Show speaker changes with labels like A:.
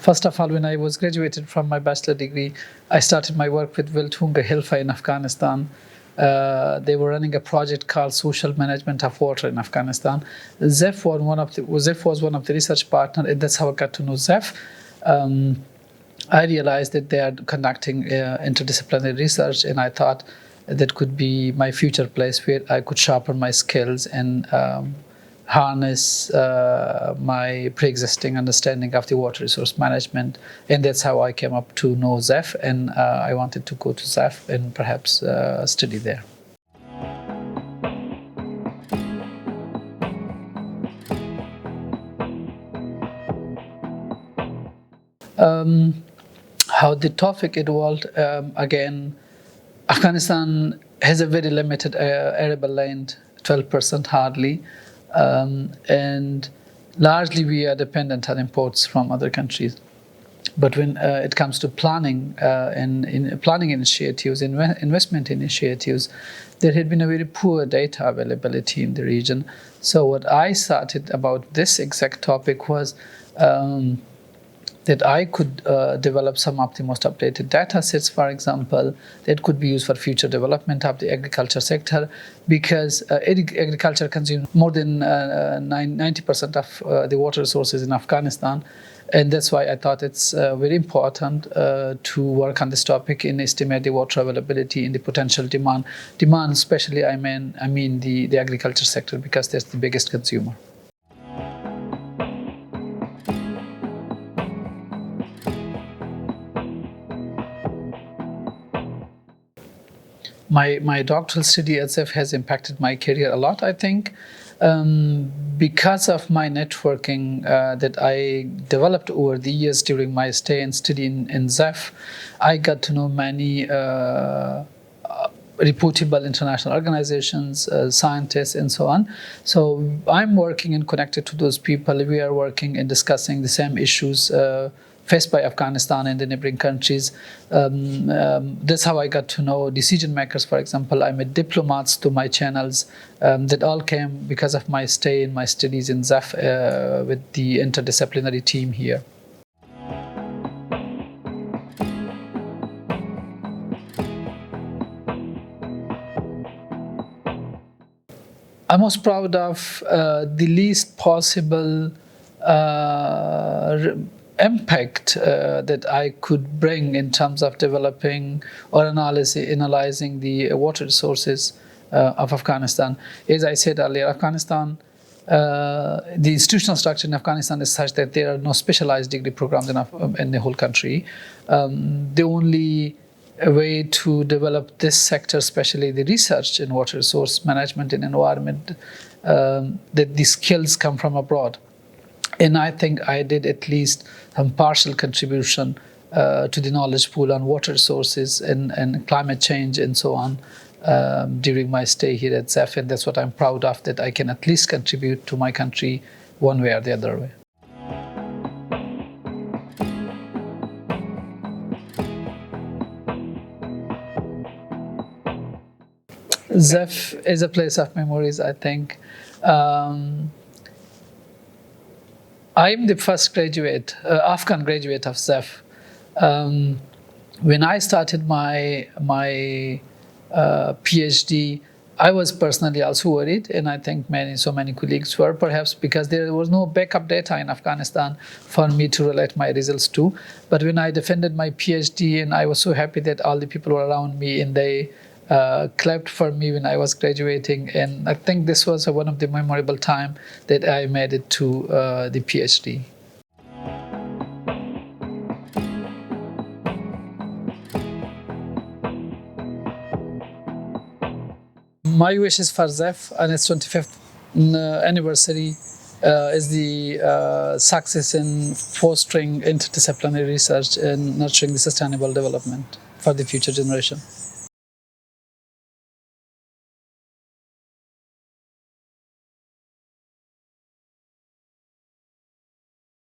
A: First of all, when I was graduated from my bachelor degree, I started my work with Wiltunga Hilfa in Afghanistan. They were running a project called Social Management of Water in Afghanistan. ZEF was one of the research partners, and that's how I got to know ZEF. I realized that they are conducting interdisciplinary research, and I thought that could be my future place where I could sharpen my skills and harness my pre-existing understanding of the water resource management. And that's how I came up to know ZEF, and I wanted to go to ZEF and perhaps study there. How the topic evolved, again, Afghanistan has a very limited arable land, 12% hardly, and largely we are dependent on imports from other countries. But when it comes to planning and in planning initiatives, investment initiatives, there had been a very poor data availability in the region. So what I started about this exact topic was that I could develop some of the most updated data sets, for example, that could be used for future development of the agriculture sector, because agriculture consumes more than 90% of the water resources in Afghanistan. And that's why I thought it's very important to work on this topic and estimate the water availability and the potential demand. Demand, especially, I mean the agriculture sector, because that's the biggest consumer. My doctoral study at ZEF has impacted my career a lot, I think, because of my networking that I developed over the years during my stay and study in ZEF. I got to know many reputable international organizations, scientists, and so on. So I'm working and connected to those people. We are working and discussing the same issues faced by Afghanistan and the neighboring countries. That's how I got to know decision makers, for example. I met diplomats to my channels. That all came because of my stay and my studies in ZEF with the interdisciplinary team here. I'm most proud of the least possible impact that I could bring in terms of developing or analyzing the water resources of Afghanistan. As I said earlier, Afghanistan, the institutional structure in Afghanistan is such that there are no specialized degree programs in the whole country. The only way to develop this sector, especially the research in water resource management and environment, that the skills come from abroad. And I think I did at least some partial contribution to the knowledge pool on water resources and climate change and so on during my stay here at ZEF. And that's what I'm proud of, that I can at least contribute to my country one way or the other way. ZEF is a place of memories, I think. I'm the first graduate, Afghan graduate of ZEF. When I started my PhD, I was personally also worried, and I think so many colleagues were, perhaps because there was no backup data in Afghanistan for me to relate my results to. But when I defended my PhD, and I was so happy that all the people were around me and they clapped for me when I was graduating, and I think this was one of the memorable time that I made it to the PhD. My wishes for ZEF on its 25th anniversary is the success in fostering interdisciplinary research and nurturing the sustainable development for the future generation.